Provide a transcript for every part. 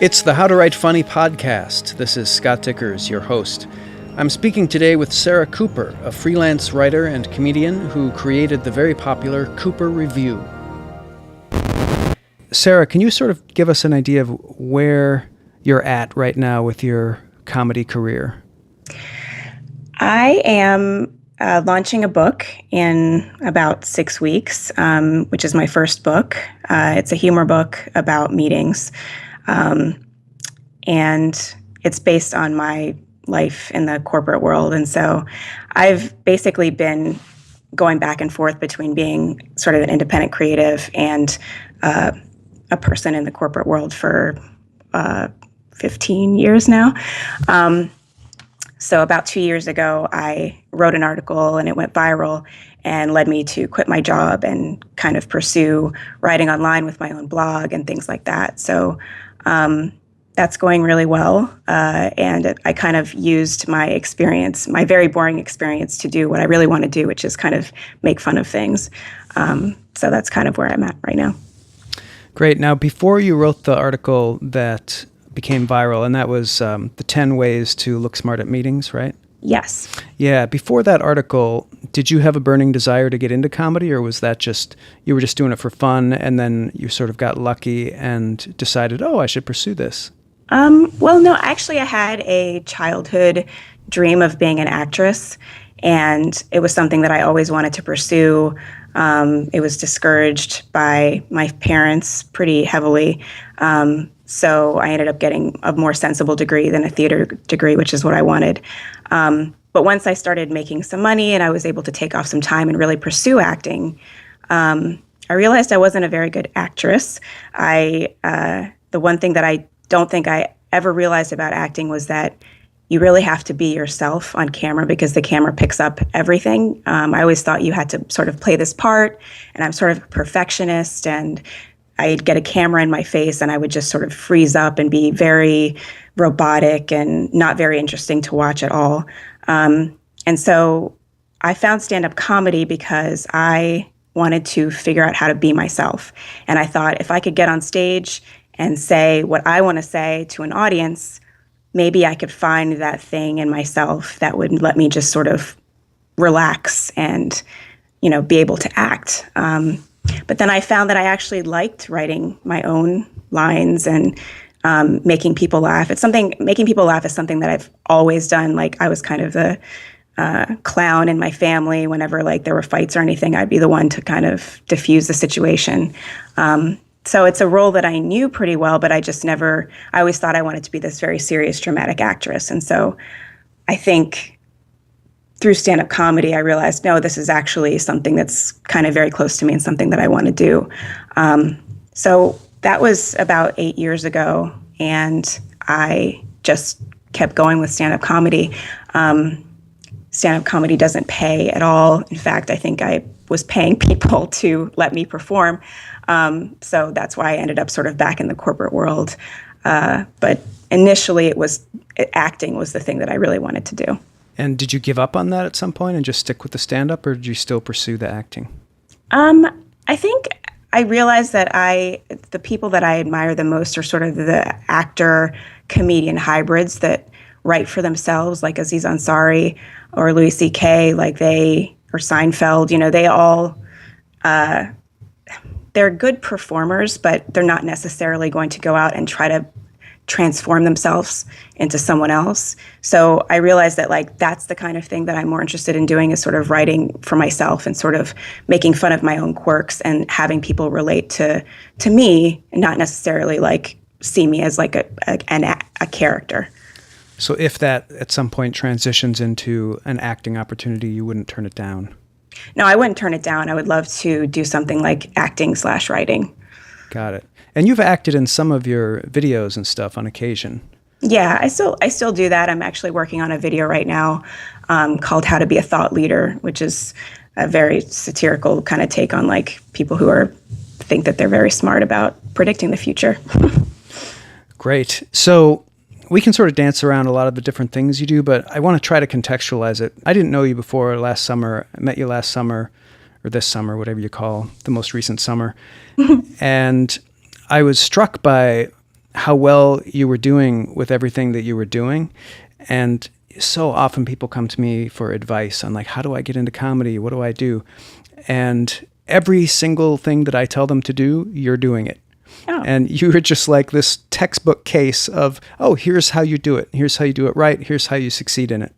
It's the How to Write Funny podcast. This is Scott Dickers, your host. I'm speaking today with Sarah Cooper, a freelance writer and comedian who created the very popular Cooper Review. Sarah, can you sort of give us an idea of where you're at right now with your comedy career? I am launching a book in about 6 weeks, which is my first book. It's a humor book about meetings. And it's based on my life in the corporate world. And so I've basically been going back and forth between being sort of an independent creative and a person in the corporate world for 15 years now. So about 2 years ago, I wrote an article and it went viral and led me to quit my job and kind of pursue writing online with my own blog and things like that. So that's going really well. And I kind of used my experience, my very boring experience, to do what I really want to do, which is kind of make fun of things. So that's kind of where I'm at right now. Great. Now, before you wrote the article that became viral, and that was the 10 ways to look smart at meetings, right? Yes. Yeah. Before that article, did you have a burning desire to get into comedy, or was that just, you were just doing it for fun, and then you sort of got lucky and decided, oh, I should pursue this? Well, no, actually I had a childhood dream of being an actress, and it was something that I always wanted to pursue. It was discouraged by my parents pretty heavily. So I ended up getting a more sensible degree than a theater degree, which is what I wanted. But once I started making some money and I was able to take off some time and really pursue acting, I realized I wasn't a very good actress. The one thing that I don't think I ever realized about acting was that you really have to be yourself on camera because the camera picks up everything. I always thought you had to sort of play this part, and I'm sort of a perfectionist, and I'd get a camera in my face and I would just sort of freeze up and be very robotic and not very interesting to watch at all. And so I found stand-up comedy because I wanted to figure out how to be myself. And I thought if I could get on stage and say what I want to say to an audience, maybe I could find that thing in myself that would let me just sort of relax and, be able to act. But then I found that I actually liked writing my own lines and making people laugh. Making people laugh is something that I've always done. Like, I was kind of the clown in my family. Whenever there were fights or anything, I'd be the one to kind of diffuse the situation. So it's a role that I knew pretty well, but I always thought I wanted to be this very serious, dramatic actress. And so I think through stand-up comedy, I realized, no, this is actually something that's kind of very close to me and something that I want to do. So that was about 8 years ago, and I just kept going with stand-up comedy. Stand-up comedy doesn't pay at all. In fact, I think I was paying people to let me perform. So that's why I ended up sort of back in the corporate world. But initially acting was the thing that I really wanted to do. And did you give up on that at some point and just stick with the stand-up, or did you still pursue the acting? I think I realized that the people that I admire the most are sort of the actor-comedian hybrids that write for themselves, like Aziz Ansari or Louis C.K., or Seinfeld. They all, they're good performers, but they're not necessarily going to go out and try to transform themselves into someone else. So I realized that that's the kind of thing that I'm more interested in doing, is sort of writing for myself and sort of making fun of my own quirks and having people relate to me and not necessarily see me as a character. So if that at some point transitions into an acting opportunity, you wouldn't turn it down? No, I wouldn't turn it down. I would love to do something like acting/writing. Got it. And you've acted in some of your videos and stuff on occasion. Yeah, I still do that. I'm actually working on a video right now called How to Be a Thought Leader, which is a very satirical kind of take on people who think that they're very smart about predicting the future. Great. So we can sort of dance around a lot of the different things you do, but I want to try to contextualize it. I didn't know you before last summer. I met you last summer, or this summer, whatever you call the most recent summer. And I was struck by how well you were doing with everything that you were doing. And so often people come to me for advice on like, how do I get into comedy? What do I do? And every single thing that I tell them to do, you're doing it. Oh. And you were just like this textbook case of, oh, here's how you do it. Here's how you do it right. Here's how you succeed in it.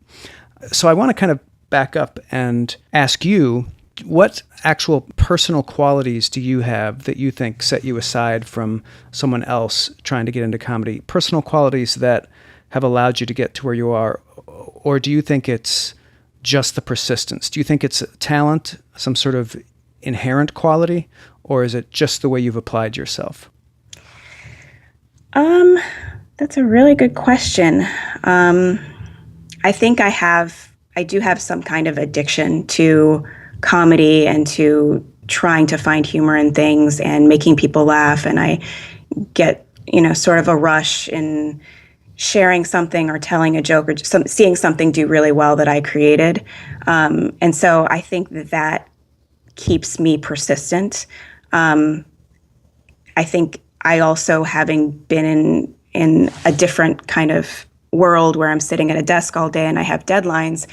So I want to kind of back up and ask you, what actual personal qualities do you have that you think set you aside from someone else trying to get into comedy? Personal qualities that have allowed you to get to where you are? Or do you think it's just the persistence? Do you think it's talent, some sort of inherent quality, or is it just the way you've applied yourself? That's a really good question. I think I do have some kind of addiction to comedy and to trying to find humor in things and making people laugh. And I get, sort of a rush in sharing something or telling a joke or just seeing something do really well that I created. And so I think that keeps me persistent. I think I also, having been in a different kind of world where I'm sitting at a desk all day and I have deadlines,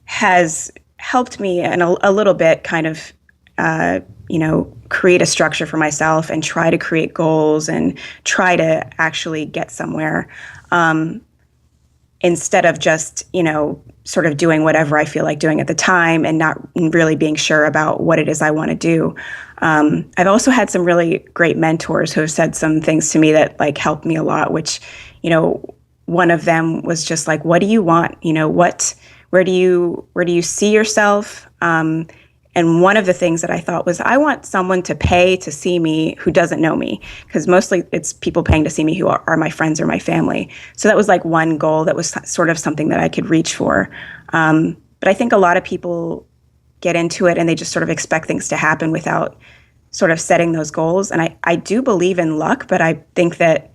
has helped me in a little bit kind of, create a structure for myself and try to create goals and try to actually get somewhere, instead of just, sort of doing whatever I feel like doing at the time and not really being sure about what it is I want to do. I've also had some really great mentors who have said some things to me that like helped me a lot, which, one of them was just like, what do you want? Where do you see yourself? And one of the things that I thought was, I want someone to pay to see me who doesn't know me, because mostly it's people paying to see me who are my friends or my family. So that was like one goal that was sort of something that I could reach for. But I think a lot of people get into it and they just sort of expect things to happen without sort of setting those goals. And I do believe in luck, but I think that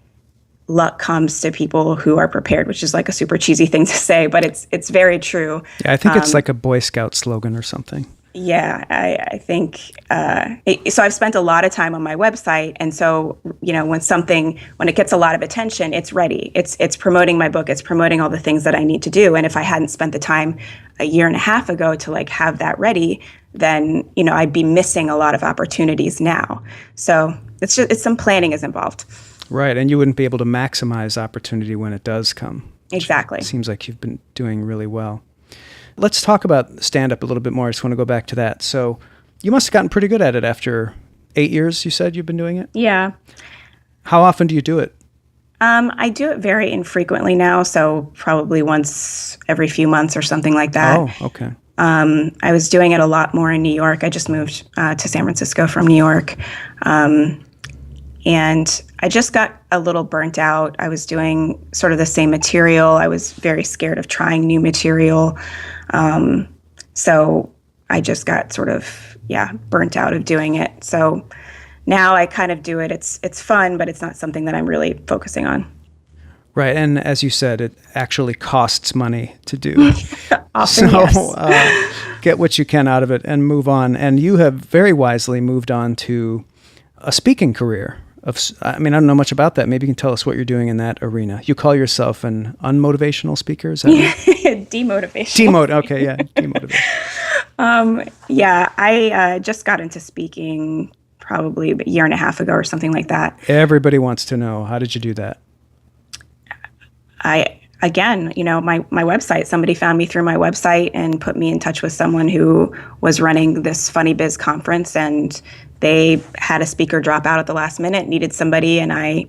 luck comes to people who are prepared, which is like a super cheesy thing to say, but it's very true. Yeah, I think it's like a Boy Scout slogan or something. Yeah, I think, so I've spent a lot of time on my website. And so, when it gets a lot of attention, it's ready. It's promoting my book. It's promoting all the things that I need to do. And if I hadn't spent the time a year and a half ago to like have that ready, then, I'd be missing a lot of opportunities now. So it's some planning is involved. Right. And you wouldn't be able to maximize opportunity when it does come. Exactly. It seems like you've been doing really well. Let's talk about stand-up a little bit more. I just want to go back to that. So you must have gotten pretty good at it after 8 years, you said you've been doing it? Yeah. How often do you do it? I do it very infrequently now, so probably once every few months or something like that. Oh, okay. I was doing it a lot more in New York. I just moved to San Francisco from New York. And I just got a little burnt out. I was doing sort of the same material. I was very scared of trying new material. So I just got sort of, burnt out of doing it. So now I kind of do it. It's fun, but it's not something that I'm really focusing on. Right. And as you said, it actually costs money to do. Often, so yes. Get what you can out of it and move on. And you have very wisely moved on to a speaking career. I don't know much about that. Maybe you can tell us what you're doing in that arena. You call yourself an unmotivational speaker? Is that Demotivational. Okay, yeah, demotivational. I just got into speaking probably a year and a half ago or something like that. Everybody wants to know, how did you do that? My website, somebody found me through my website and put me in touch with someone who was running this Funny Biz conference, and they had a speaker drop out at the last minute, needed somebody, and I,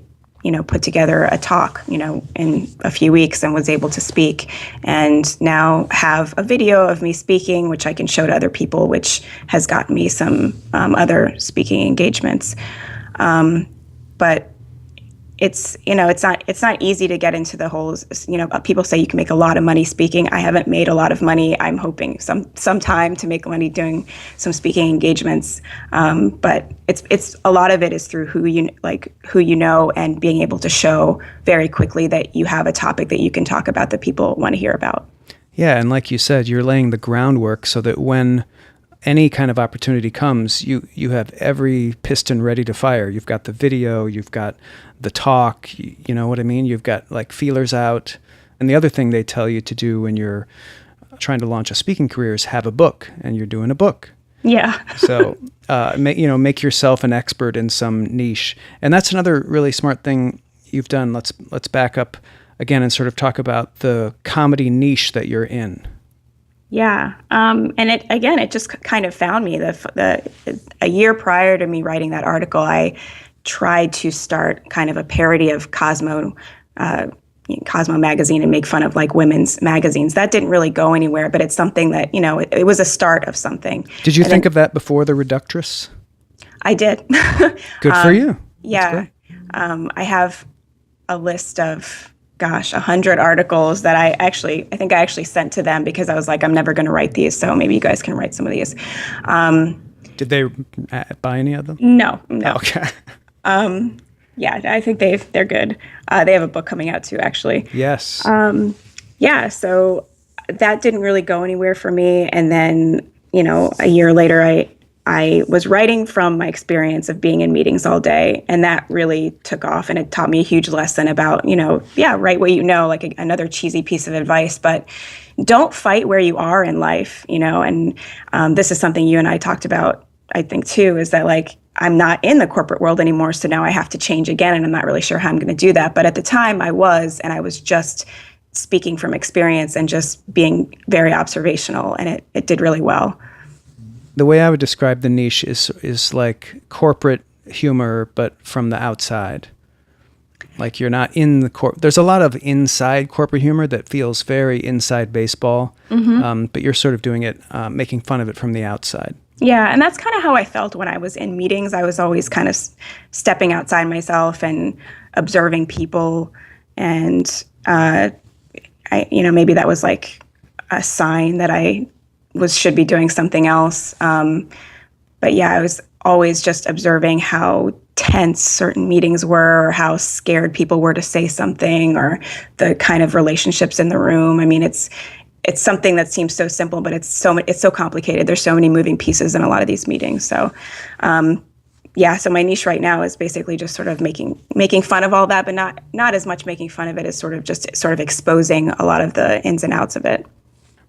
put together a talk, in a few weeks and was able to speak, and now have a video of me speaking, which I can show to other people, which has gotten me some other speaking engagements. But it's not easy to get into the whole, people say you can make a lot of money speaking. I haven't made a lot of money. I'm hoping some time to make money doing some speaking engagements. But it's a lot of it is through who you know, and being able to show very quickly that you have a topic that you can talk about that people want to hear about. Yeah. And like you said, you're laying the groundwork so that when any kind of opportunity comes, you have every piston ready to fire. You've got the video, you've got the talk, you know what I mean? You've got like feelers out. And the other thing they tell you to do when you're trying to launch a speaking career is have a book, and you're doing a book. Yeah. So, make yourself an expert in some niche. And that's another really smart thing you've done. Let's back up again and sort of talk about the comedy niche that you're in. Yeah. And it just kind of found me. A year prior to me writing that article, I tried to start kind of a parody of Cosmo magazine and make fun of like women's magazines. That didn't really go anywhere, but it's something that, it was a start of something. Did you think of that before The Reductress? I did. Good for you. Yeah. I have a list of 100 articles that I think I actually sent to them because I was like, I'm never going to write these, so maybe you guys can write some of these. Did they buy any of them? No. Okay. Yeah, I think they're good. They have a book coming out too, actually. Yes. Yeah, so that didn't really go anywhere for me. And then, a year later, I was writing from my experience of being in meetings all day, and that really took off, and it taught me a huge lesson about, write what you know, like another cheesy piece of advice, but don't fight where you are in life, and this is something you and I talked about, I think, too, is that like, I'm not in the corporate world anymore, so now I have to change again, and I'm not really sure how I'm going to do that. But at the time I was just speaking from experience and just being very observational, and it did really well. The way I would describe the niche is like corporate humor, but from the outside. Like you're not in the there's a lot of inside corporate humor that feels very inside baseball, but you're sort of doing it, making fun of it from the outside. Yeah, and that's kind of how I felt when I was in meetings. I was always kind of stepping outside myself and observing people, and maybe that was like a sign that I should be doing something else. But yeah, I was always just observing how tense certain meetings were, or how scared people were to say something, or the kind of relationships in the room. I mean, it's something that seems so simple, but it's so complicated. There's so many moving pieces in a lot of these meetings. So, so my niche right now is basically just sort of making fun of all that, but not as much making fun of it as sort of exposing a lot of the ins and outs of it.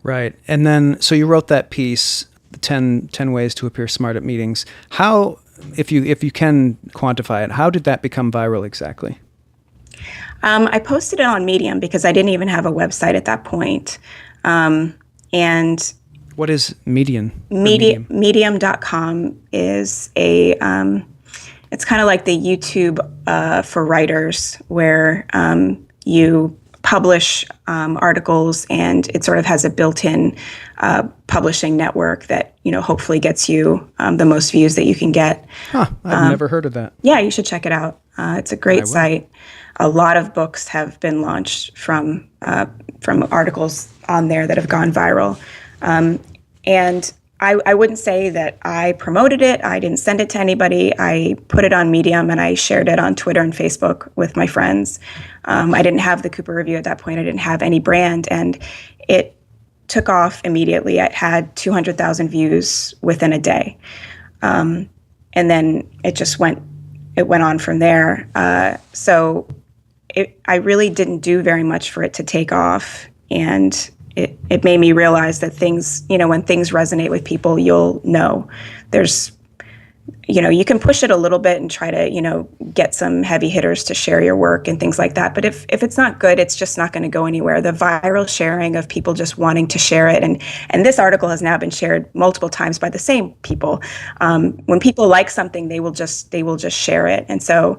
Right. And then, so you wrote that piece, 10 ways to appear smart at meetings. How, if you can quantify it, how did that become viral exactly? I posted it on Medium because I didn't even have a website at that point. And what is Medium? Medium.com is it's kind of like the YouTube for writers, where you publish articles, and it sort of has a built-in publishing network that hopefully gets you the most views that you can get. I've never heard of that. Yeah, you should check it out. It's a great site. A lot of books have been launched from articles on there that have gone viral. And I wouldn't say that I promoted it. I didn't send it to anybody. I put it on Medium, and I shared it on Twitter and Facebook with my friends. I didn't have the Cooper Review at that point. I didn't have any brand, and it took off immediately. It had 200,000 views within a day. And then it went on from there. So I really didn't do very much for it to take off. And it made me realize that things, when things resonate with people, you'll know. There's, you can push it a little bit and try to, get some heavy hitters to share your work and things like that. But if it's not good, it's just not going to go anywhere. The viral sharing of people just wanting to share it. And this article has now been shared multiple times by the same people. When people like something, they will just share it. And so,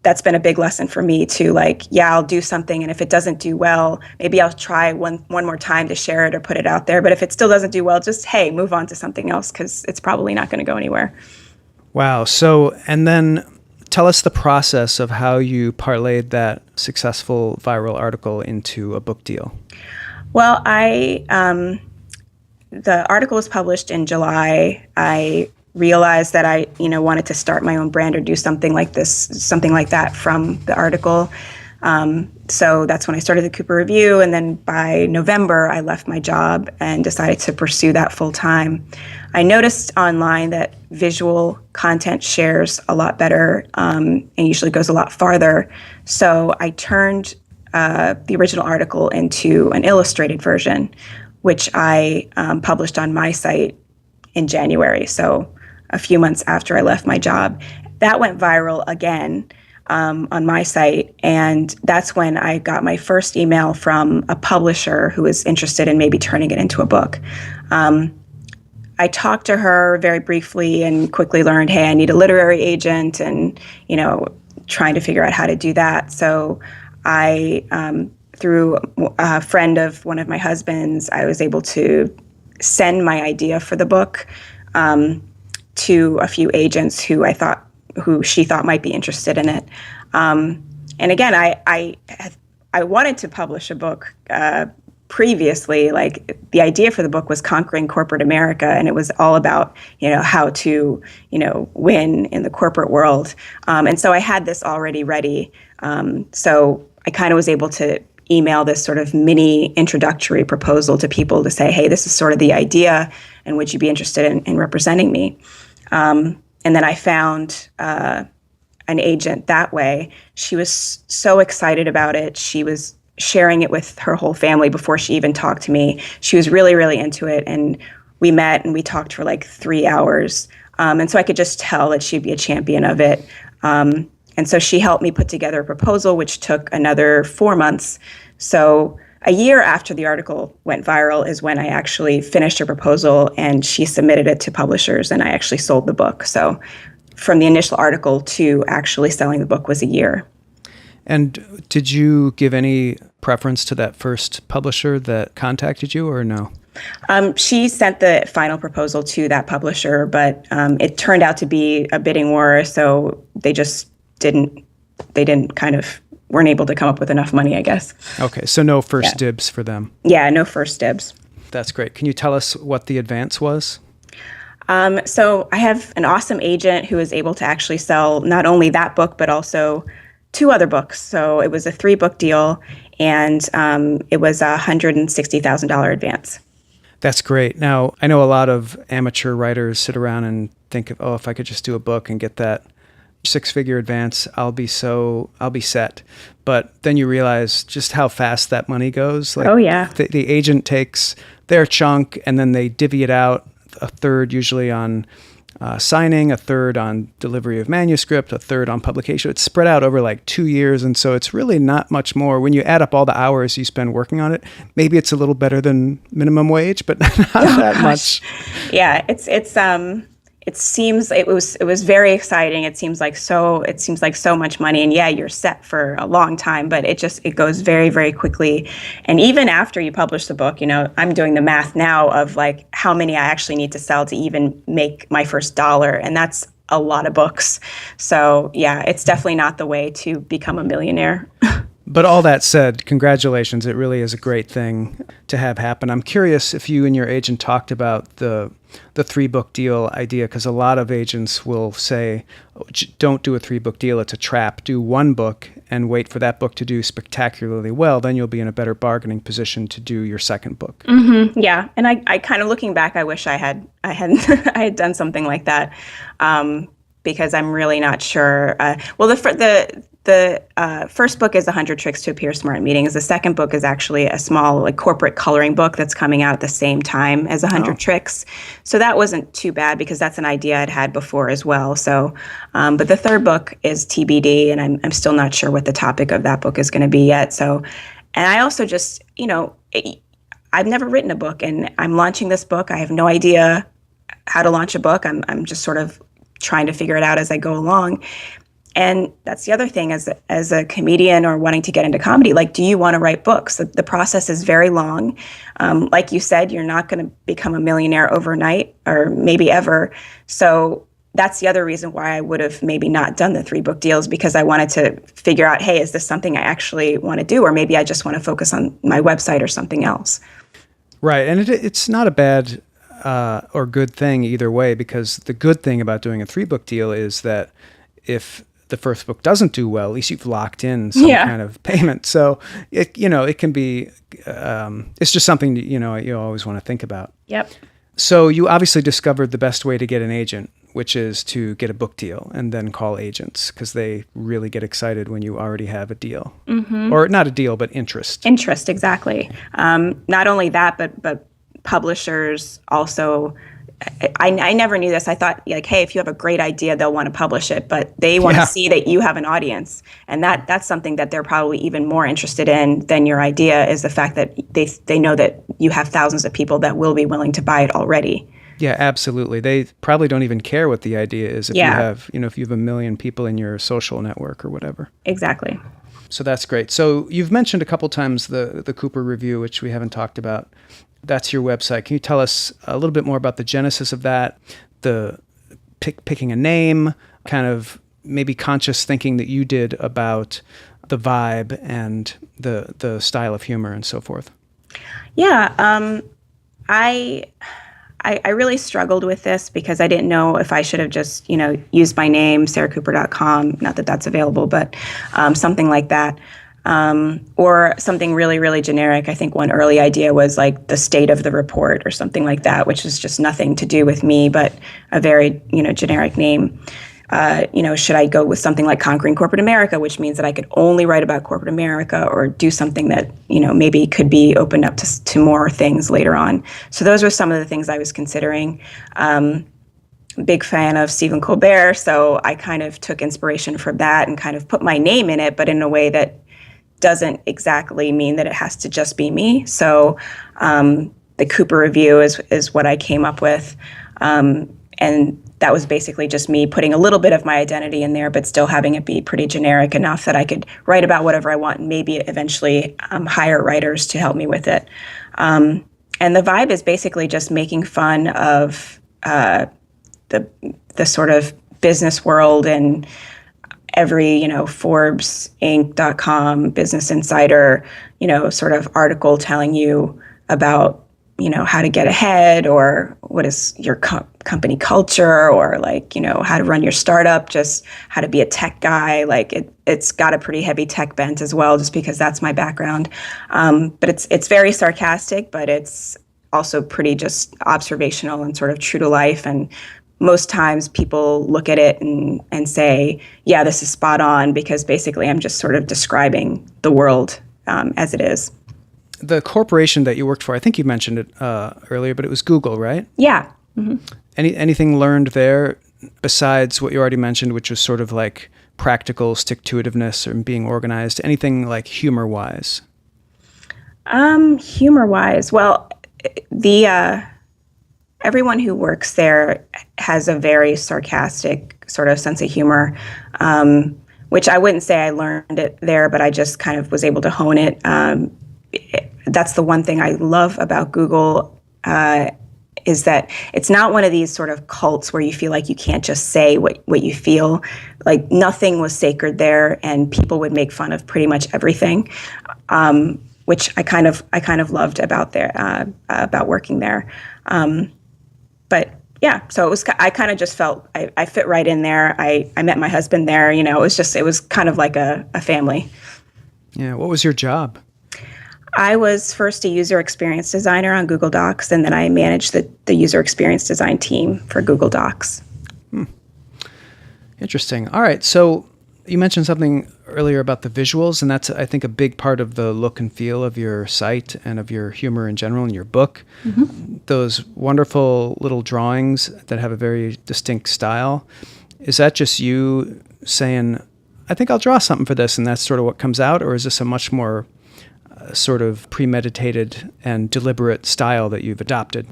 that's been a big lesson for me to I'll do something, and if it doesn't do well, maybe I'll try one more time to share it or put it out there. But if it still doesn't do well, just, hey, move on to something else, because it's probably not going to go anywhere. Wow. So, and then tell us the process of how you parlayed that successful viral article into a book deal. Well, the article was published in July. I realized that I, wanted to start my own brand or do something like that from the article. So that's when I started the Cooper Review. And then by November, I left my job and decided to pursue that full time. I noticed online that visual content shares a lot better and usually goes a lot farther. So I turned the original article into an illustrated version, which I published on my site in January. So a few months after I left my job. That went viral again on my site. And that's when I got my first email from a publisher who was interested in maybe turning it into a book. I talked to her very briefly and quickly learned, hey, I need a literary agent, and, trying to figure out how to do that. So I, through a friend of one of my husband's, I was able to send my idea for the book to a few agents who she thought might be interested in it. And again, I wanted to publish a book previously. Like, the idea for the book was Conquering Corporate America, and it was all about, how to, win in the corporate world. And so I had this already ready. So I kind of was able to email this sort of mini introductory proposal to people to say, hey, this is sort of the idea, and would you be interested in representing me? And then I found an agent that way. She was so excited about it. She was sharing it with her whole family before she even talked to me. She was really, really into it. And we met and we talked for like 3 hours. And so I could just tell that she'd be a champion of it. And so she helped me put together a proposal, which took another 4 months. So a year after the article went viral is when I actually finished her proposal, and she submitted it to publishers, and I actually sold the book. So from the initial article to actually selling the book was a year. And did you give any preference to that first publisher that contacted you, or no? She sent the final proposal to that publisher, but it turned out to be a bidding war, so they just weren't able to come up with enough money, I guess. Okay, so no first dibs for them. Yeah, no first dibs. That's great. Can you tell us what the advance was? So I have an awesome agent who is able to actually sell not only that book, but also 2 other books. So it was a 3-book deal, and it was a $160,000 advance. That's great. Now, I know a lot of amateur writers sit around and think of, if I could just do a book and get that 6-figure advance, I'll be set. But then you realize just how fast that money goes. Like, oh, yeah. The agent takes their chunk and then they divvy it out, a third usually on signing, a third on delivery of manuscript, a third on publication. It's spread out over like 2 years. And so it's really not much more. When you add up all the hours you spend working on it, maybe it's a little better than minimum wage, but not that much. Yeah, it was very exciting. It seems like so much money, and yeah, you're set for a long time, but it goes very, very quickly. And even after you publish the book, I'm doing the math now of like how many I actually need to sell to even make my first dollar, and that's a lot of books. So yeah, it's definitely not the way to become a millionaire. But all that said, congratulations. It really is a great thing to have happen. I'm curious if you and your agent talked about the 3-book deal idea, because a lot of agents will say, don't do a 3-book deal. It's a trap. Do 1 book and wait for that book to do spectacularly well. Then you'll be in a better bargaining position to do your second book. Mm-hmm. Yeah. And I kind of, looking back, I wish I had I had done something like that, because I'm really not sure. The first book is 100 Tricks to Appear Smart in Meetings. The second book is actually a small corporate coloring book that's coming out at the same time as 100 Tricks. So that wasn't too bad, because that's an idea I'd had before as well. So, but the third book is TBD, and I'm still not sure what the topic of that book is going to be yet. So, and I also just, I've never written a book, and I'm launching this book. I have no idea how to launch a book. I'm just sort of trying to figure it out as I go along. And that's the other thing, as a comedian or wanting to get into comedy, like, do you want to write books? The process is very long. Like you said, you're not going to become a millionaire overnight, or maybe ever. So that's the other reason why I would have maybe not done the 3-book deals, because I wanted to figure out, hey, is this something I actually want to do? Or maybe I just want to focus on my website or something else. Right. And it's not a bad or good thing either way, because the good thing about doing a 3-book deal is that if the first book doesn't do well, at least you've locked in some kind of payment. So it can be, it's just something that, you always want to think about. Yep. So you obviously discovered the best way to get an agent, which is to get a book deal and then call agents, because they really get excited when you already have a deal. Mm-hmm. Or not a deal, but interest. Interest, exactly. Not only that, but publishers also, I never knew this. I thought, like, hey, if you have a great idea, they'll want to publish it, but they want to see that you have an audience. And that's something that they're probably even more interested in than your idea, is the fact that they know that you have thousands of people that will be willing to buy it already. Yeah, absolutely. They probably don't even care what the idea is if you have, if you have 1 million people in your social network or whatever. Exactly. So that's great. So you've mentioned a couple times the Cooper Review, which we haven't talked about. That's your website. Can you tell us a little bit more about the genesis of that, the picking a name, kind of maybe conscious thinking that you did about the vibe and the style of humor and so forth? Yeah, I really struggled with this because I didn't know if I should have just, used my name, sarahcooper.com, not that that's available, but something like that. Or something really, really generic. I think one early idea was like the state of the report or something like that, which is just nothing to do with me, but a very, generic name. Should I go with something like Conquering Corporate America, which means that I could only write about corporate America, or do something that, maybe could be opened up to more things later on. So those were some of the things I was considering. Big fan of Stephen Colbert, so I kind of took inspiration from that and kind of put my name in it, but in a way that doesn't exactly mean that it has to just be me. So the Cooper Review is what I came up with. And that was basically just me putting a little bit of my identity in there, but still having it be pretty generic enough that I could write about whatever I want and maybe eventually hire writers to help me with it. And the vibe is basically just making fun of the sort of business world and every, Forbes, Inc.com, Business Insider, sort of article telling you about, how to get ahead, or what is your company culture, or like, how to run your startup, just how to be a tech guy. Like it's got a pretty heavy tech bent as well, just because that's my background. But it's very sarcastic, but it's also pretty just observational and sort of true to life. And most times people look at it and say, yeah, this is spot on, because basically I'm just sort of describing the world as it is. The corporation that you worked for, I think you mentioned it earlier, but it was Google, right? Yeah. Mm-hmm. Anything learned there besides what you already mentioned, which was sort of like practical stick-to-itiveness and being organized? Anything like humor-wise? Humor-wise, well, everyone who works there has a very sarcastic sort of sense of humor, which I wouldn't say I learned it there, but I just kind of was able to hone it. That's the one thing I love about Google, is that it's not one of these sort of cults where you feel like you can't just say what you feel. Like nothing was sacred there, and people would make fun of pretty much everything, which I kind of loved about about working there. But yeah, so I kind of just felt I fit right in there. I met my husband there. It was kind of like a family. Yeah. What was your job? I was first a user experience designer on Google Docs, and then I managed the user experience design team for Google Docs. Interesting. All right. So you mentioned something earlier about the visuals, and that's, I think, a big part of the look and feel of your site and of your humor in general in your book. Mm-hmm. Those wonderful little drawings that have a very distinct style. Is that just you saying, I think I'll draw something for this, and that's sort of what comes out? Or is this a much more sort of premeditated and deliberate style that you've adopted?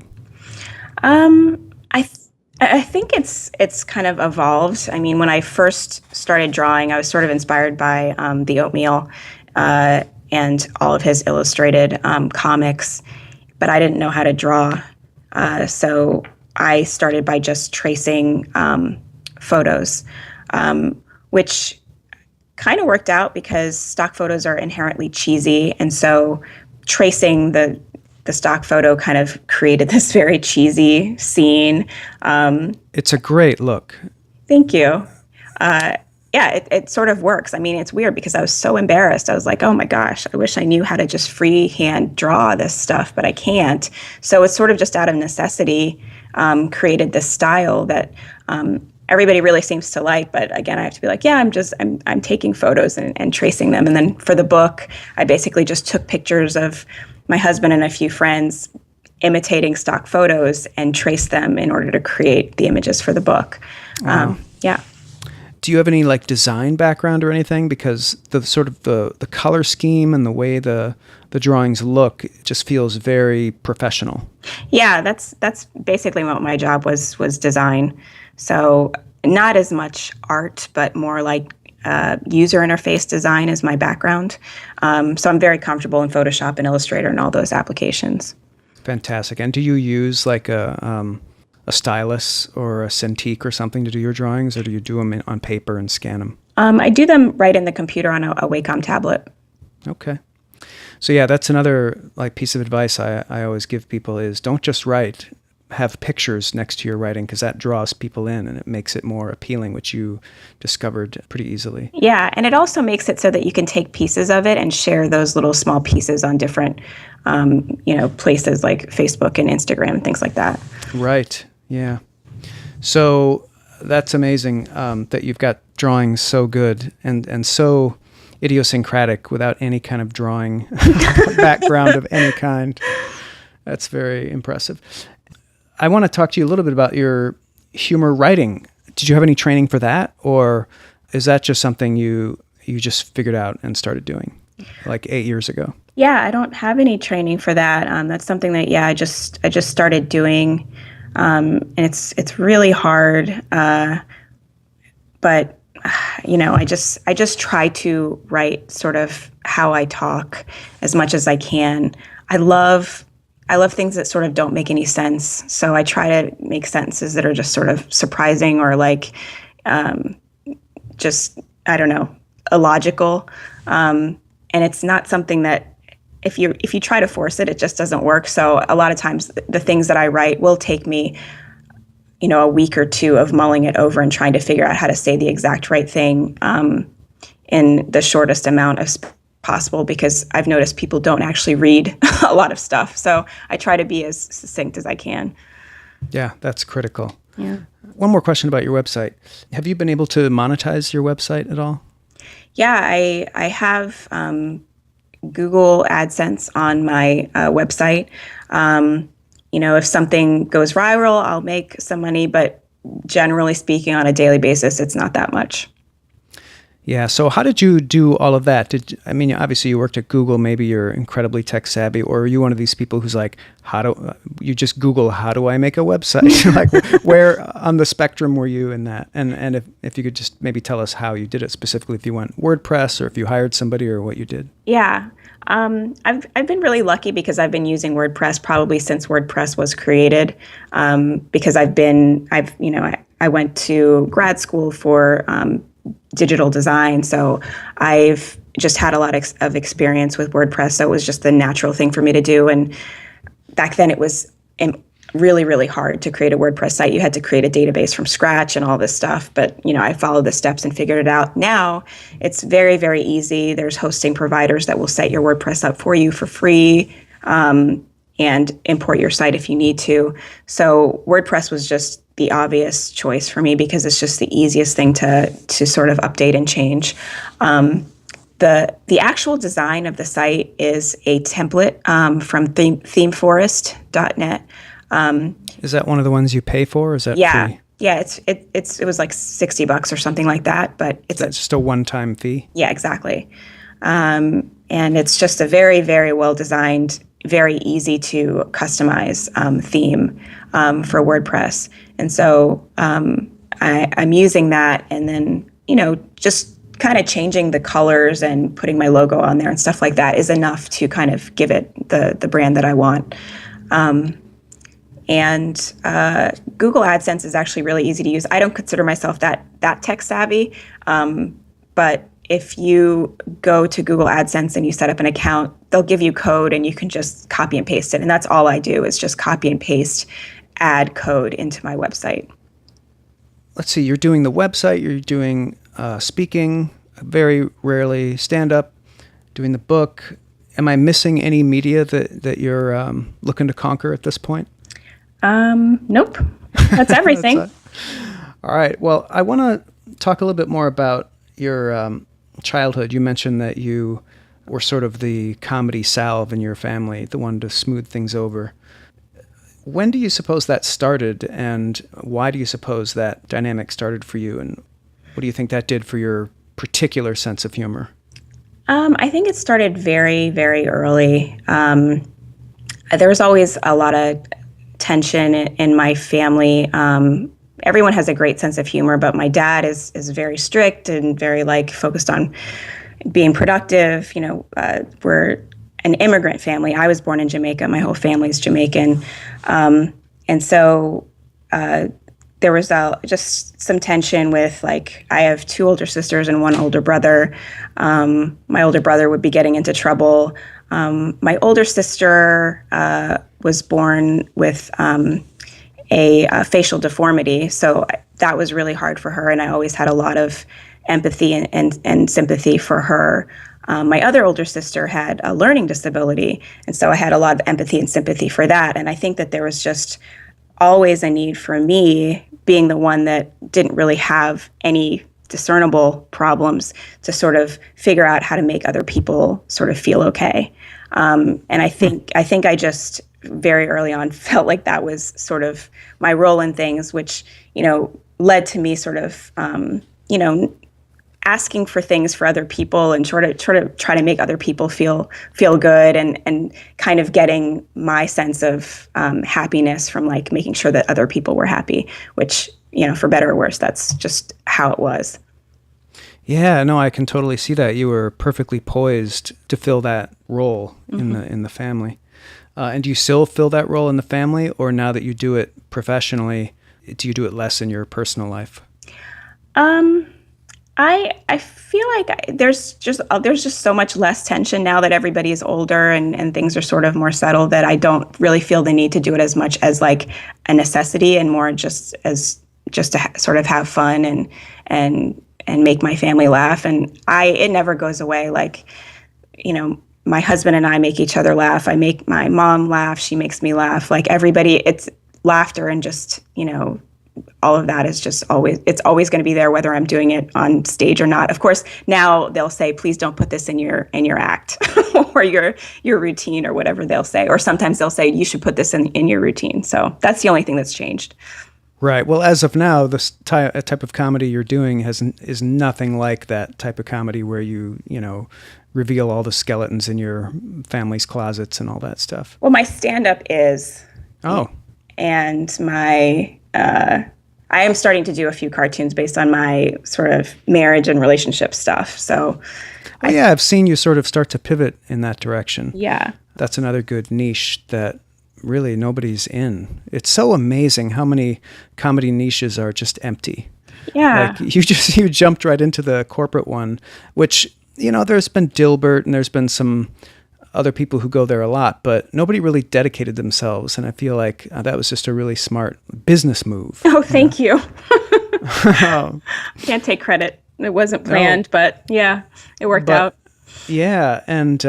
I think it's kind of evolved. I mean, when I first started drawing, I was sort of inspired by the Oatmeal and all of his illustrated comics, but I didn't know how to draw. So I started by just tracing photos, which kind of worked out because stock photos are inherently cheesy. And so tracing the stock photo kind of created this very cheesy scene. It's a great look. Thank you. yeah, it sort of works. I mean, it's weird because I was so embarrassed. I was like, oh my gosh, I wish I knew how to just freehand draw this stuff, but I can't. So it's sort of just out of necessity created this style that everybody really seems to like. But again, I have to be like, yeah, I'm taking photos and tracing them. And then for the book, I basically just took pictures of my husband and a few friends imitating stock photos and traced them in order to create the images for the book. Wow. Yeah. Do you have any like design background or anything? Because the sort of the color scheme and the way the drawings look just feels very professional. Yeah, that's basically what my job was design. So not as much art, but more like user interface design is my background. So I'm very comfortable in Photoshop and Illustrator and all those applications. Fantastic. And do you use like a stylus or a Cintiq or something to do your drawings, or do you do them on paper and scan them? I do them right in the computer on a Wacom tablet. Okay. So yeah, that's another like piece of advice I always give people is don't just write, have pictures next to your writing, because that draws people in and it makes it more appealing, which you discovered pretty easily. Yeah, and it also makes it so that you can take pieces of it and share those little small pieces on different places like Facebook and Instagram and things like that. Right. Yeah. So that's amazing that you've got drawings so good and so idiosyncratic without any kind of drawing background of any kind. That's very impressive. I want to talk to you a little bit about your humor writing. Did you have any training for that, or is that just something you just figured out and started doing like 8 years ago? Yeah, I don't have any training for that. That's something that I just started doing. And it's really hard, but I just try to write sort of how I talk as much as I can. I love things that sort of don't make any sense, so I try to make sentences that are just sort of surprising or like just I don't know, illogical. And it's not something that if you try to force it, it just doesn't work. So a lot of times the things that I write will take me, a week or two of mulling it over and trying to figure out how to say the exact right thing in the shortest amount of possible, because I've noticed people don't actually read a lot of stuff. So I try to be as succinct as I can. Yeah, that's critical. Yeah. One more question about your website. Have you been able to monetize your website at all? Yeah, I have Google AdSense on my website. If something goes viral, I'll make some money, but generally speaking, on a daily basis, it's not that much. Yeah. So how did you do all of that? Obviously you worked at Google, maybe you're incredibly tech savvy, or are you one of these people who's like, you just Google, how do I make a website? Like where on the spectrum were you in that? And if you could just maybe tell us how you did it specifically, if you went WordPress or if you hired somebody or what you did. Yeah. I've been really lucky because I've been using WordPress probably since WordPress was created. Because I went to grad school for digital design, so I've just had a lot of experience with WordPress. So it was just the natural thing for me to do. And back then, it was really, really hard to create a WordPress site. You had to create a database from scratch and all this stuff. But I followed the steps and figured it out. Now it's very, very easy. There's hosting providers that will set your WordPress up for you for free and import your site if you need to. So WordPress was just the obvious choice for me because it's just the easiest thing to sort of update and change. The actual design of the site is a template from themeforest.net. Is that one of the ones you pay for, or is that free? Yeah, it was like $60 or something like that, but it's just a one-time fee. Yeah, exactly. And it's just a very, very well designed, very easy to customize theme for WordPress. And so I'm using that, and then just kind of changing the colors and putting my logo on there and stuff like that is enough to kind of give it the brand that I want. And Google AdSense is actually really easy to use. I don't consider myself that tech savvy, but if you go to Google AdSense and you set up an account, they'll give you code and you can just copy and paste it. And that's all I do is just copy and paste ad code into my website. Let's see, you're doing the website, you're doing speaking, very rarely stand-up, doing the book. Am I missing any media that you're looking to conquer at this point? Nope. That's everything. All right. Well, I want to talk a little bit more about your childhood. You mentioned that you were sort of the comedy salve in your family, the one to smooth things over. When do you suppose that started, and why do you suppose that dynamic started for you, and what do you think that did for your particular sense of humor? I think it started very, very early. There was always a lot of tension in my family. Everyone has a great sense of humor, but my dad is very strict and very focused on being productive. We're an immigrant family. I was born in Jamaica. My whole family is Jamaican. And so there was just some tension with, I have two older sisters and one older brother. My older brother would be getting into trouble. My older sister was born with a facial deformity, so that was really hard for her, and I always had a lot of empathy and sympathy for her. My other older sister had a learning disability, and so I had a lot of empathy and sympathy for that. And I think that there was just always a need for me, being the one that didn't really have any discernible problems, to sort of figure out how to make other people sort of feel okay. And I think I just very early on felt like that was sort of my role in things, which, led to me sort of, asking for things for other people and try to make other people feel good, and kind of getting my sense of happiness from making sure that other people were happy, which, for better or worse, that's just how it was. Yeah, no, I can totally see that. You were perfectly poised to fill that role in the family. And do you still fill that role in the family, or now that you do it professionally, do you do it less in your personal life? I feel like there's just so much less tension now that everybody is older and things are sort of more settled, that I don't really feel the need to do it as much as a necessity, and more just to sort of have fun and make my family laugh. And it never goes away. My husband and I make each other laugh. I make my mom laugh. She makes me laugh. Everybody, it's laughter, and just, all of that is just it's always going to be there, whether I'm doing it on stage or not. Of course, now they'll say, please don't put this in your act or your routine, or whatever they'll say. Or sometimes they'll say, you should put this in your routine. So that's the only thing that's changed. Right. Well, as of now, this type of comedy you're doing is nothing like that type of comedy where you reveal all the skeletons in your family's closets and all that stuff. Well, my stand-up is. Oh. And my I am starting to do a few cartoons based on my sort of marriage and relationship stuff. So. I've seen you sort of start to pivot in that direction. Yeah. That's another good niche that really nobody's in. It's so amazing how many comedy niches are just empty. Yeah. You jumped right into the corporate one, which, there's been Dilbert and there's been some other people who go there a lot, but nobody really dedicated themselves. And I feel like that was just a really smart business move. Oh, thank you. Can't take credit. It wasn't planned, but yeah, it worked out. Yeah. And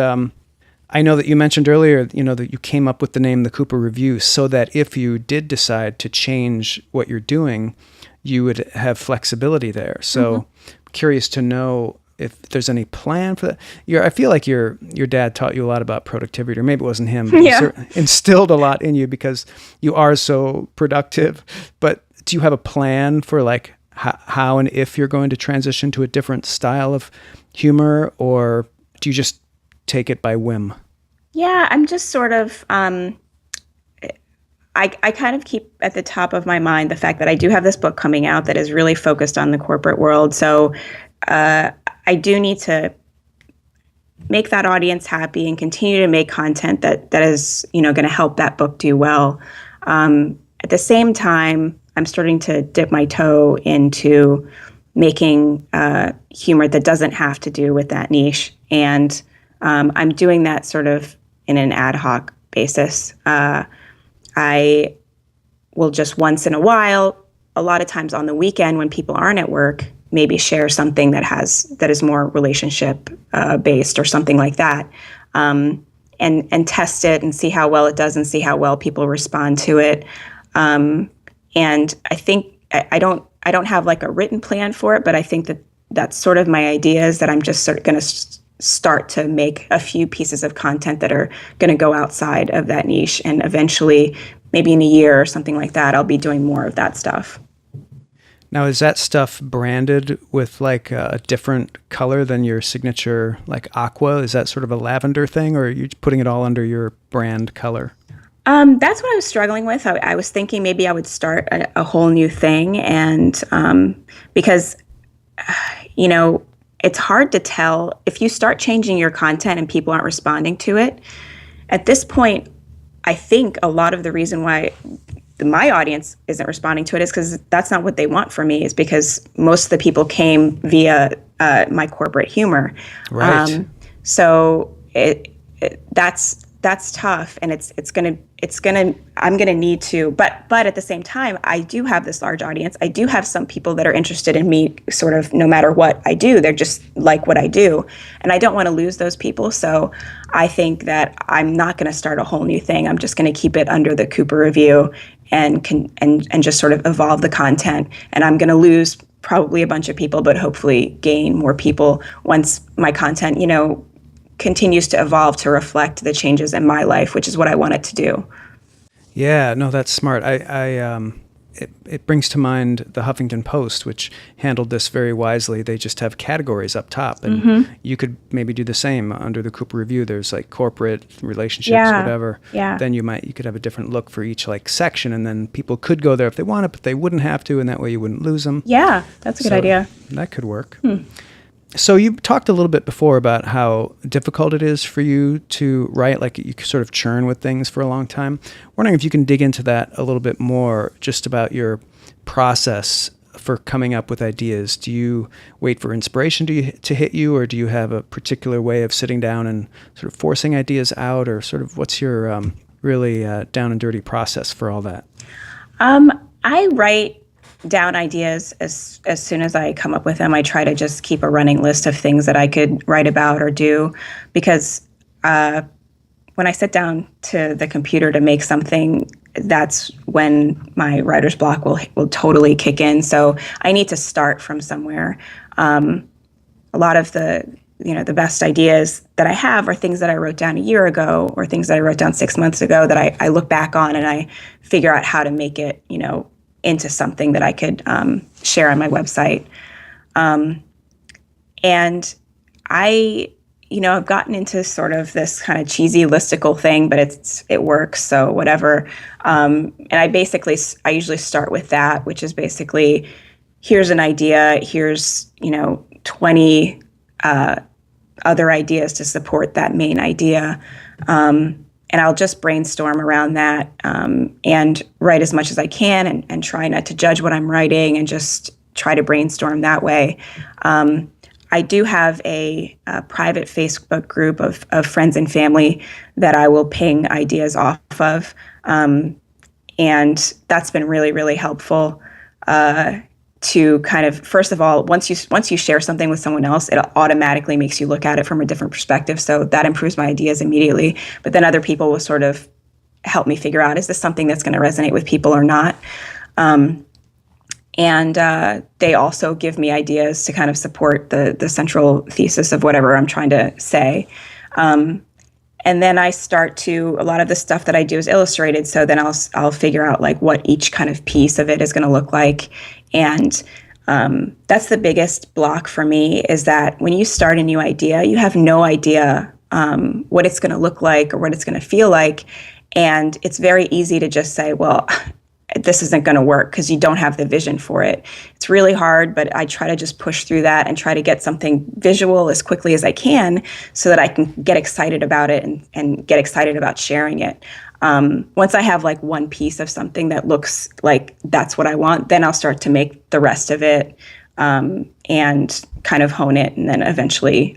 I know that you mentioned earlier, that you came up with the name The Cooper Review so that if you did decide to change what you're doing, you would have flexibility there. So curious to know if there's any plan for that. I feel like your dad taught you a lot about productivity, or maybe it wasn't him, but he instilled a lot in you because you are so productive. But do you have a plan for how and if you're going to transition to a different style of humor, or do you just take it by whim? Yeah, I'm just sort of, I kind of keep at the top of my mind the fact that I do have this book coming out that is really focused on the corporate world. So I do need to make that audience happy and continue to make content that is, going to help that book do well. At the same time, I'm starting to dip my toe into making humor that doesn't have to do with that niche. And I'm doing that sort of in an ad hoc basis. I will just once in a while, a lot of times on the weekend when people aren't at work, maybe share something that is more relationship based or something like that, and test it and see how well it does and see how well people respond to it. And I think I don't have like a written plan for it, but I think that that's sort of my idea, is that I'm just sort of going to start to make a few pieces of content that are going to go outside of that niche, and eventually, maybe in a year or something like that, I'll be doing more of that stuff. Now, is that stuff branded with like a different color than your signature, like aqua? Is that sort of a lavender thing, or are you putting it all under your brand color? That's what I was struggling with. I was thinking maybe I would start a whole new thing, and because it's hard to tell if you start changing your content and people aren't responding to it. At this point, I think a lot of the reason why my audience isn't responding to it is because that's not what they want from me, is because most of the people came via my corporate humor. Right. So that's tough, and I'm gonna need to, but at the same time, I do have this large audience. I do have some people that are interested in me sort of no matter what I do. They're just like what I do, and I don't want to lose those people. So I think that I'm not going to start a whole new thing. I'm just going to keep it under the Cooper Review and just sort of evolve the content. And I'm going to lose probably a bunch of people, but hopefully gain more people once my content, continues to evolve to reflect the changes in my life, which is what I want it to do. Yeah, no, that's smart. It brings to mind the Huffington Post, which handled this very wisely. They just have categories up top, and you could maybe do the same under the Cooper Review. There's like corporate, relationships, whatever. Yeah. Then you could have a different look for each like section, and then people could go there if they wanted, but they wouldn't have to, and that way you wouldn't lose them. Yeah, that's a good idea. That could work. So you talked a little bit before about how difficult it is for you to write, like you sort of churn with things for a long time. Wondering if you can dig into that a little bit more, just about your process for coming up with ideas. Do you wait for inspiration to hit you, or do you have a particular way of sitting down and sort of forcing ideas out, or sort of what's your really down and dirty process for all that? I write down ideas as soon as I come up with them. I try to just keep a running list of things that I could write about or do, because when I sit down to the computer to make something, that's when my writer's block will totally kick in. So I need to start from somewhere. A lot of the best ideas that I have are things that I wrote down a year ago, or things that I wrote down 6 months ago that I look back on and I figure out how to make it, into something that I could share on my website. And I've gotten into sort of this kind of cheesy listicle thing, but it works, so whatever. And I usually start with that, which is basically, here's an idea, here's 20 other ideas to support that main idea. And I'll just brainstorm around that and write as much as I can, and try not to judge what I'm writing, and just try to brainstorm that way. I do have a private Facebook group of friends and family that I will ping ideas off of. And that's been really, really helpful to kind of, first of all, once you share something with someone else, it automatically makes you look at it from a different perspective. So that improves my ideas immediately. But then other people will sort of help me figure out, is this something that's going to resonate with people or not? And they also give me ideas to kind of support the central thesis of whatever I'm trying to say. And then I start a lot of the stuff that I do is illustrated. So then I'll figure out like what each kind of piece of it is going to look like. And that's the biggest block for me, is that when you start a new idea, you have no idea what it's going to look like or what it's going to feel like. And it's very easy to just say, well, this isn't going to work, because you don't have the vision for it. It's really hard, but I try to just push through that and try to get something visual as quickly as I can, so that I can get excited about it and get excited about sharing it. Once I have like one piece of something that looks like that's what I want, then I'll start to make the rest of it and kind of hone it, and then eventually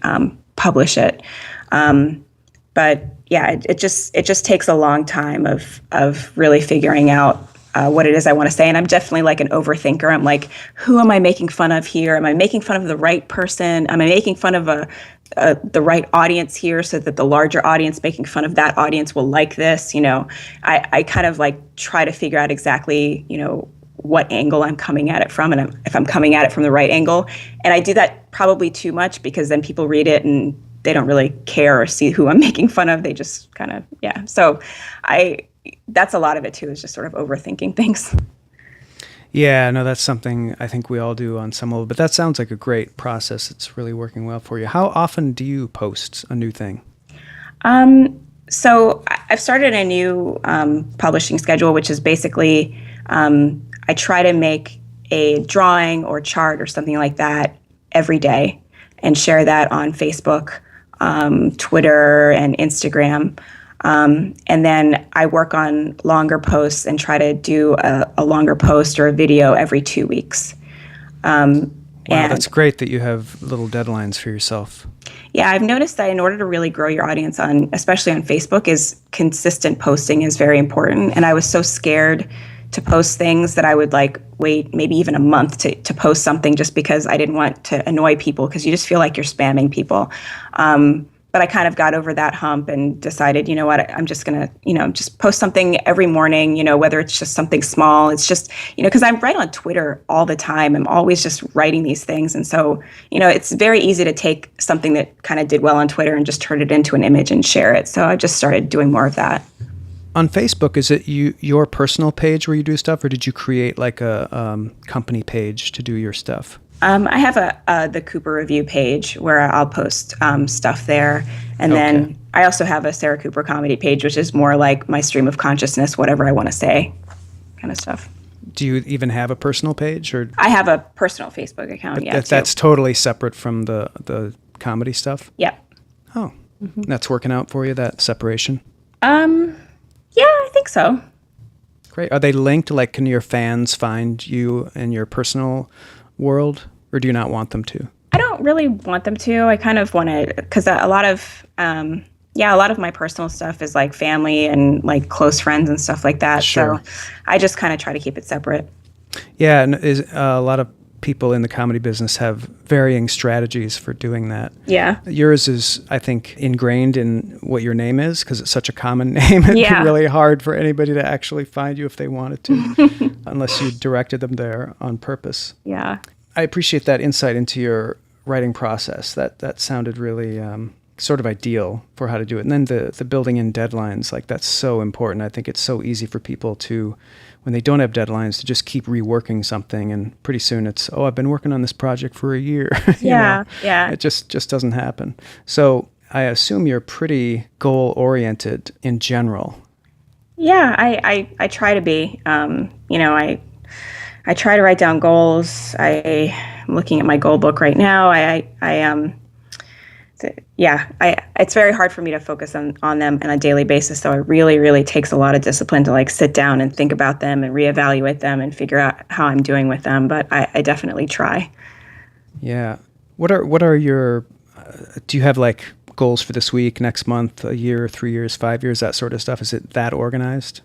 publish it. But yeah, it just takes a long time of really figuring out what it is I want to say. And I'm definitely like an overthinker. I'm like, who am I making fun of here? Am I making fun of the right person? Am I making fun of the right audience here so that the larger audience making fun of that audience will like this? I kind of like try to figure out exactly, what angle I'm coming at it from, and if I'm coming at it from the right angle. And I do that probably too much, because then people read it and they don't really care or see who I'm making fun of. They just kind of, yeah. So that's a lot of it too, is just sort of overthinking things. Yeah, no, that's something I think we all do on some level, but that sounds like a great process. It's really working well for you. How often do you post a new thing? So I've started a new publishing schedule, which is basically I try to make a drawing or chart or something like that every day and share that on Facebook, Twitter, and Instagram. And then I work on longer posts and try to do a longer post or a video every 2 weeks. Wow, that's great that you have little deadlines for yourself. Yeah, I've noticed that in order to really grow your audience especially on Facebook, is consistent posting is very important. And I was so scared to post things that I would like wait maybe even a month to post something, just because I didn't want to annoy people, because you just feel like you're spamming people. But I kind of got over that hump and decided, you know what, I'm just going to, just post something every morning, whether it's just something small. It's just, because I'm right on Twitter all the time. I'm always just writing these things. And so, it's very easy to take something that kind of did well on Twitter and just turn it into an image and share it. So I just started doing more of that. On Facebook, is it your personal page where you do stuff, or did you create like a company page to do your stuff? I have the Cooper Review page where I'll post stuff there. And then I also have a Sarah Cooper comedy page, which is more like my stream of consciousness, whatever I want to say kind of stuff. Do you even have a personal page? Or I have a personal Facebook account, yeah. That's totally separate from the comedy stuff? Yep. Oh, That's working out for you, that separation? Yeah, I think so. Great. Are they linked? Like, can your fans find you in your personal world, or do you not want them to? I don't really want them to. I kind of want to, because a lot of my personal stuff is like family and like close friends and stuff like that. Sure. So I just kind of try to keep it separate. Yeah, and a lot of people in the comedy business have varying strategies for doing that. Yeah. Yours is, I think, ingrained in what your name is, because it's such a common name. It'd be really hard for anybody to actually find you if they wanted to, unless you directed them there on purpose. Yeah. I appreciate that insight into your writing process. That sounded really sort of ideal for how to do it. And then the building in deadlines, like, that's so important. I think it's so easy for people to, when they don't have deadlines, to just keep reworking something, and pretty soon it's, I've been working on this project for a year. Yeah. It just doesn't happen. So I assume you're pretty goal-oriented in general. Yeah, I try to be. I try to write down goals. I'm looking at my goal book right now. It's very hard for me to focus on them on a daily basis. So it really, really takes a lot of discipline to like sit down and think about them and reevaluate them and figure out how I'm doing with them. But I definitely try. Yeah. What are your, do you have like goals for this week, next month, a year, 3 years, 5 years, that sort of stuff? Is it that organized?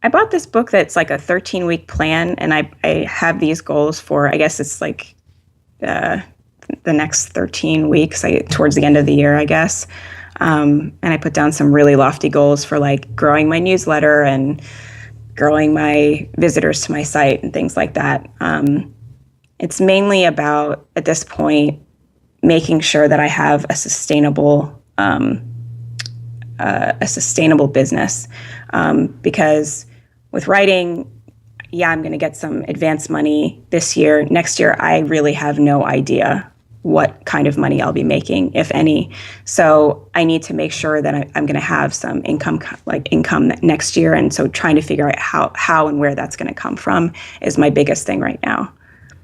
I bought this book that's like a 13-week plan, and I have these goals for, I guess it's like the next 13 weeks, towards the end of the year, I guess. And I put down some really lofty goals for like growing my newsletter and growing my visitors to my site and things like that. It's mainly about, at this point, making sure that I have a sustainable business. Because with writing, I'm going to get some advance money this year. Next year, I really have no idea what kind of money I'll be making, if any. So I need to make sure that I'm going to have some income next year. And so trying to figure out how and where that's going to come from is my biggest thing right now.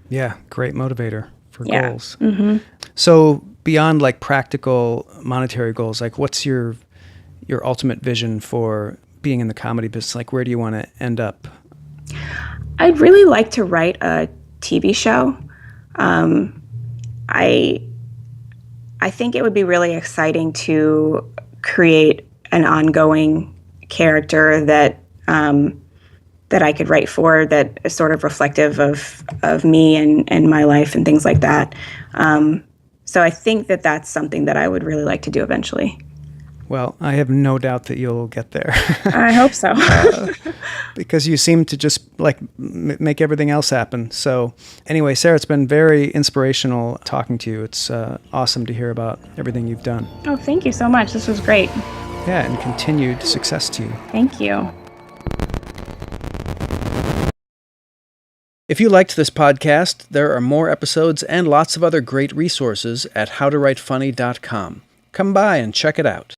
Yeah, great motivator for goals. Mm-hmm. So beyond like practical monetary goals, like what's your ultimate vision for being in the comedy business? Like, where do you want to end up? I'd really like to write a TV show. I think it would be really exciting to create an ongoing character that that I could write for that is sort of reflective of me and my life and things like that. So I think that that's something that I would really like to do eventually. Well, I have no doubt that you'll get there. I hope so. Because you seem to just like make everything else happen. So anyway, Sarah, it's been very inspirational talking to you. It's awesome to hear about everything you've done. Oh, thank you so much. This was great. Yeah, and continued success to you. Thank you. If you liked this podcast, there are more episodes and lots of other great resources at howtowritefunny.com. Come by and check it out.